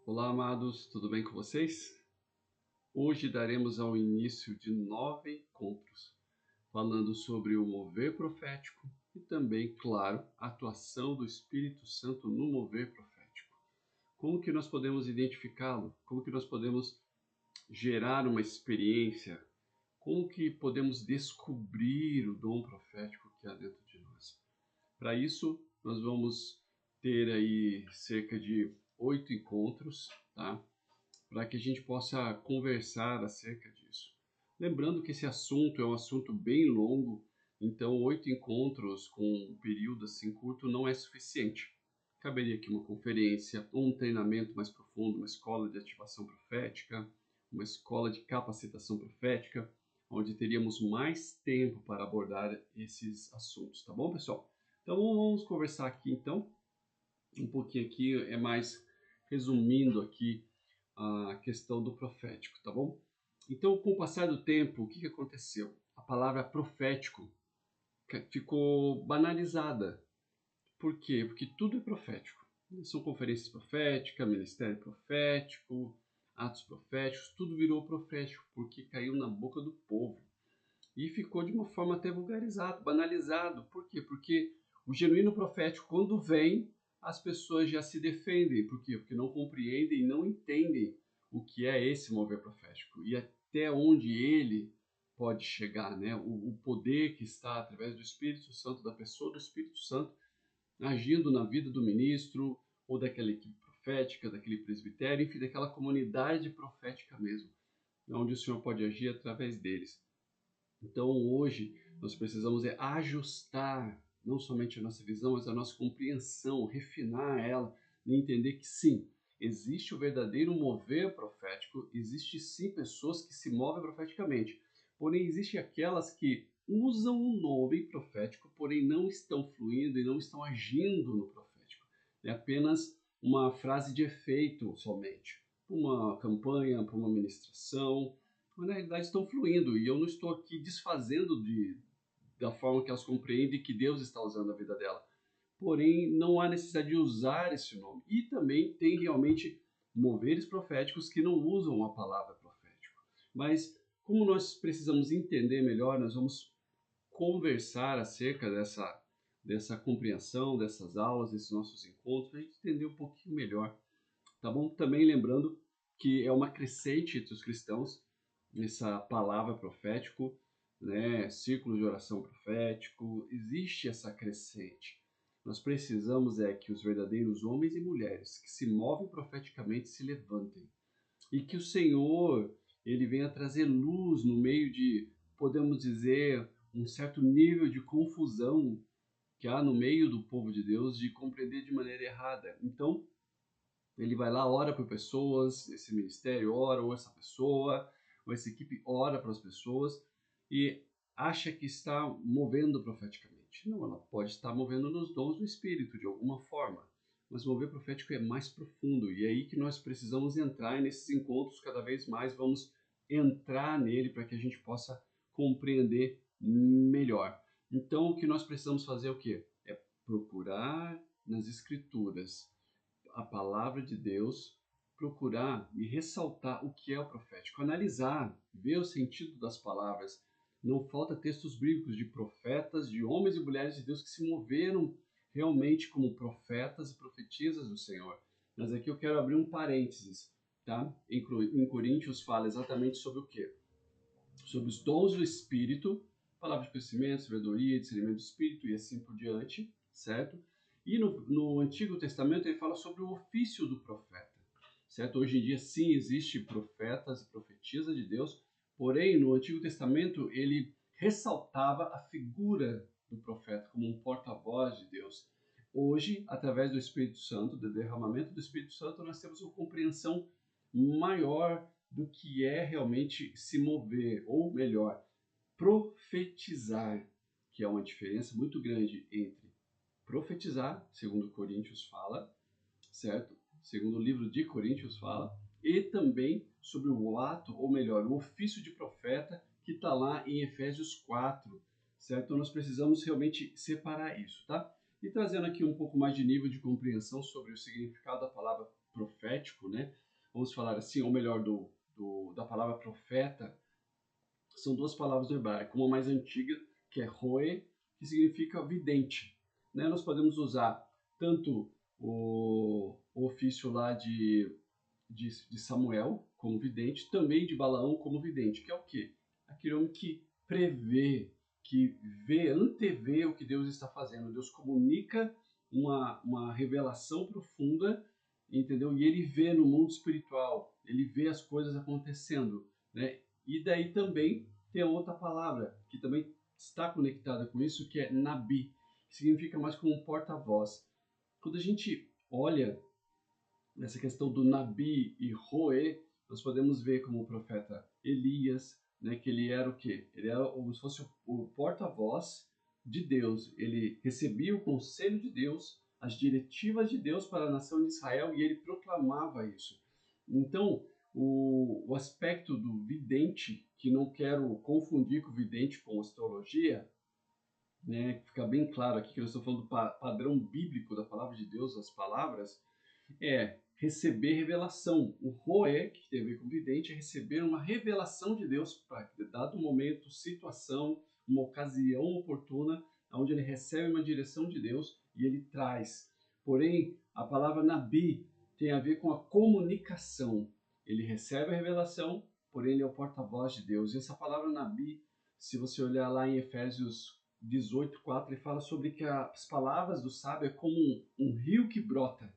Olá, amados, tudo bem com vocês? Hoje daremos ao início de 9 encontros, falando sobre o mover profético e também, claro, a atuação do Espírito Santo no mover profético. Como que nós podemos identificá-lo? Como que nós podemos gerar uma experiência? Como que podemos descobrir o dom profético que há dentro de nós? Para isso, nós vamos ter aí cerca de 8 encontros, tá? Para que a gente possa conversar acerca disso. Lembrando que esse assunto é um assunto bem longo, então 8 encontros com um período assim curto não é suficiente. Caberia aqui uma conferência, um treinamento mais profundo, uma escola de ativação profética, uma escola de capacitação profética, onde teríamos mais tempo para abordar esses assuntos, tá bom, pessoal? Então vamos conversar aqui então, um pouquinho aqui, é mais resumindo aqui a questão do profético, tá bom? Então, com o passar do tempo, o que aconteceu? A palavra profético ficou banalizada. Por quê? Porque tudo é profético. São conferências proféticas, ministério profético, atos proféticos, tudo virou profético, porque caiu na boca do povo. E ficou de uma forma até vulgarizado, banalizado. Por quê? Porque o genuíno profético, quando vem, as pessoas já se defendem. Por quê? Porque não compreendem, não entendem o que é esse mover profético e até onde ele pode chegar, né? O poder que está através do Espírito Santo, da pessoa do Espírito Santo, agindo na vida do ministro ou daquela equipe profética, daquele presbitério, enfim, daquela comunidade profética mesmo, onde o Senhor pode agir através deles. Então, hoje, nós precisamos ajustar não somente a nossa visão, mas a nossa compreensão, refinar ela e entender que sim, existe o verdadeiro mover profético, existe sim pessoas que se movem profeticamente, porém existem aquelas que usam o nome profético, porém não estão fluindo e não estão agindo no profético. É apenas uma frase de efeito somente, uma campanha, para uma ministração, mas na realidade estão fluindo e eu não estou aqui desfazendo da forma que elas compreendem que Deus está usando a vida dela. Porém, não há necessidade de usar esse nome. E também tem realmente moveres proféticos que não usam a palavra profético. Mas como nós precisamos entender melhor, nós vamos conversar acerca dessa compreensão, dessas aulas, desses nossos encontros, para a gente entender um pouquinho melhor, tá bom? Também lembrando que é uma crescente entre os cristãos essa palavra profético, né? Círculo de oração profético, existe essa crescente. Nós precisamos que os verdadeiros homens e mulheres que se movem profeticamente se levantem e que o Senhor ele venha trazer luz no meio de, podemos dizer, um certo nível de confusão que há no meio do povo de Deus de compreender de maneira errada. Então, ele vai lá, ora por pessoas, esse ministério ora, ou essa pessoa, ou essa equipe ora para as pessoas e acha que está movendo profeticamente. Não, ela pode estar movendo nos dons do Espírito de alguma forma, mas mover profético é mais profundo e é aí que nós precisamos entrar e nesses encontros cada vez mais vamos entrar nele para que a gente possa compreender melhor. Então, o que nós precisamos fazer é o quê? É procurar nas Escrituras a palavra de Deus, procurar e ressaltar o que é o profético, analisar, ver o sentido das palavras. Não falta textos bíblicos de profetas, de homens e mulheres de Deus que se moveram realmente como profetas e profetisas do Senhor. Mas aqui eu quero abrir um parênteses, tá? Em Coríntios fala exatamente sobre o quê? Sobre os dons do Espírito, palavra de conhecimento, sabedoria, discernimento do Espírito e assim por diante, certo? E no Antigo Testamento ele fala sobre o ofício do profeta, certo? Hoje em dia sim existe profetas e profetisas de Deus, porém no Antigo Testamento ele ressaltava a figura do profeta como um porta-voz de Deus. Hoje, através do Espírito Santo, do derramamento do Espírito Santo, nós temos uma compreensão maior do que é realmente se mover, ou melhor, profetizar, que é uma diferença muito grande entre profetizar, segundo Coríntios fala, certo? Segundo o livro de Coríntios fala, e também sobre o ato, ou melhor, o ofício de profeta, que está lá em Efésios 4, certo? Então nós precisamos realmente separar isso, tá? E trazendo aqui um pouco mais de nível de compreensão sobre o significado da palavra profético, né? Vamos falar assim, ou melhor, da palavra profeta. São duas palavras no hebraico, uma mais antiga, que é roe, que significa vidente. Né? Nós podemos usar tanto o ofício lá de Samuel como vidente, também de Balaão como vidente, que é o quê? Aquele homem que prevê, que vê, antevê o que Deus está fazendo. Deus comunica uma revelação profunda, entendeu? E ele vê no mundo espiritual, ele vê as coisas acontecendo, né? E daí também tem a outra palavra que também está conectada com isso, que é nabi, que significa mais como um porta-voz. Quando a gente olha nessa questão do Nabi e Roé, nós podemos ver como o profeta Elias, né, que ele era o quê? Ele era como se fosse o porta-voz de Deus. Ele recebia o conselho de Deus, as diretivas de Deus para a nação de Israel e ele proclamava isso. Então, o aspecto do vidente, que não quero confundir com o vidente com astrologia, né, fica bem claro aqui que nós estamos falando do padrão bíblico da palavra de Deus, as palavras, é receber revelação. O roé, que tem a ver com vidente, é receber uma revelação de Deus para dado momento, situação, uma ocasião oportuna, onde ele recebe uma direção de Deus e ele traz. Porém, a palavra nabi tem a ver com a comunicação. Ele recebe a revelação, porém ele é o porta-voz de Deus. E essa palavra nabi, se você olhar lá em Efésios 18:4, ele fala sobre que as palavras do sábio é como um rio que brota.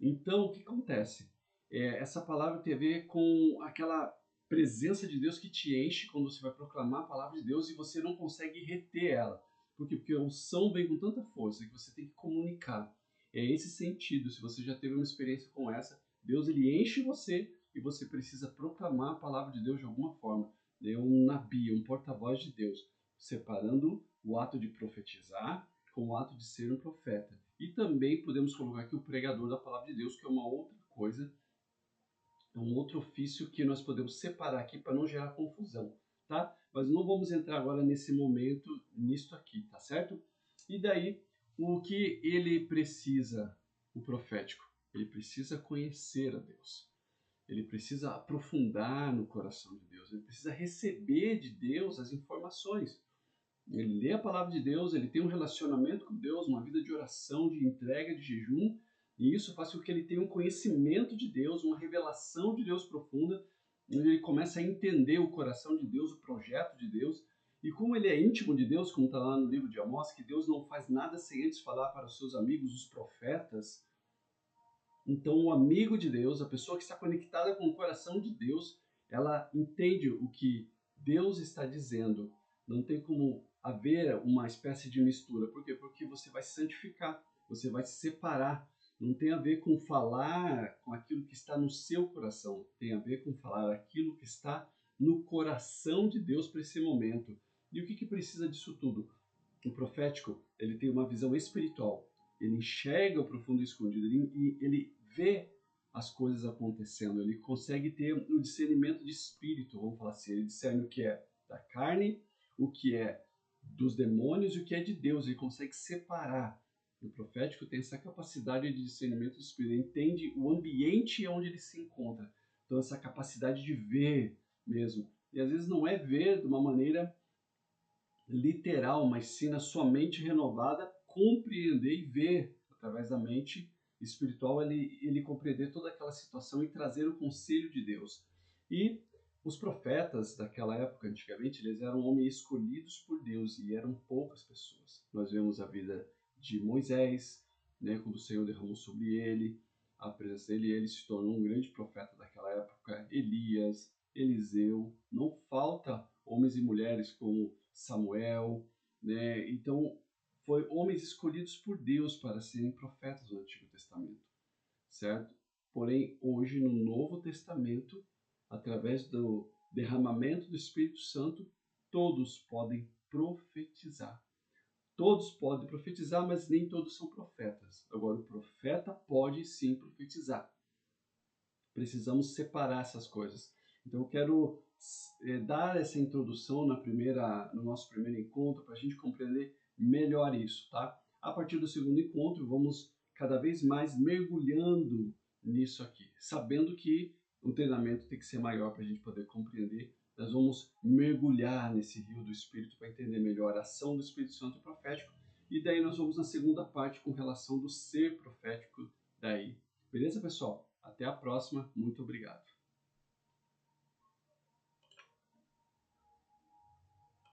Então, o que acontece? Essa palavra tem a ver com aquela presença de Deus que te enche quando você vai proclamar a palavra de Deus e você não consegue reter ela. Por quê? Porque a unção vem com tanta força que você tem que comunicar. É esse sentido, se você já teve uma experiência com essa, Deus ele enche você e você precisa proclamar a palavra de Deus de alguma forma. É um nabi, um porta-voz de Deus, separando o ato de profetizar com o ato de ser um profeta. E também podemos colocar aqui o pregador da palavra de Deus, que é uma outra coisa, é um outro ofício que nós podemos separar aqui para não gerar confusão, tá? Mas não vamos entrar agora nesse momento, nisto aqui, tá certo? E daí, o que ele precisa, o profético? Ele precisa conhecer a Deus. Ele precisa aprofundar no coração de Deus. Ele precisa receber de Deus as informações. Ele lê a palavra de Deus, ele tem um relacionamento com Deus, uma vida de oração, de entrega, de jejum, e isso faz com que ele tenha um conhecimento de Deus, uma revelação de Deus profunda, onde ele começa a entender o coração de Deus, o projeto de Deus, e como ele é íntimo de Deus, como está lá no livro de Amós, que Deus não faz nada sem antes falar para os seus amigos, os profetas. Então, o amigo de Deus, a pessoa que está conectada com o coração de Deus, ela entende o que Deus está dizendo. Não tem como haver uma espécie de mistura. Por quê? Porque você vai se santificar, você vai se separar. Não tem a ver com falar com aquilo que está no seu coração. Tem a ver com falar aquilo que está no coração de Deus para esse momento. E o que precisa disso tudo? O profético, ele tem uma visão espiritual. Ele enxerga o profundo e escondido. Ele vê as coisas acontecendo. Ele consegue ter o discernimento de espírito, vamos falar assim. Ele discerne o que é da carne, o que é dos demônios e o que é de Deus. Ele consegue separar. O profético tem essa capacidade de discernimento do espírito. Ele entende o ambiente onde ele se encontra. Então, essa capacidade de ver mesmo. E às vezes não é ver de uma maneira literal, mas sim na sua mente renovada, compreender e ver através da mente espiritual, ele compreender toda aquela situação e trazer o conselho de Deus. E os profetas daquela época, antigamente, eles eram homens escolhidos por Deus e eram poucas pessoas. Nós vemos a vida de Moisés, né, quando o Senhor derramou sobre ele a presença dele, ele se tornou um grande profeta daquela época. Elias, Eliseu, não falta homens e mulheres como Samuel, né? Então, foi homens escolhidos por Deus para serem profetas no Antigo Testamento, certo? Porém, hoje no Novo Testamento, através do derramamento do Espírito Santo, todos podem profetizar. Todos podem profetizar, mas nem todos são profetas. Agora, o profeta pode sim profetizar. Precisamos separar essas coisas. Então, eu quero dar essa introdução no nosso primeiro encontro para a gente compreender melhor isso, tá? A partir do segundo encontro, vamos cada vez mais mergulhando nisso aqui, sabendo que o treinamento tem que ser maior para a gente poder compreender. Nós vamos mergulhar nesse rio do Espírito para entender melhor a ação do Espírito Santo profético, e daí nós vamos na segunda parte com relação do ser profético daí. Beleza, pessoal? Até a próxima. Muito obrigado.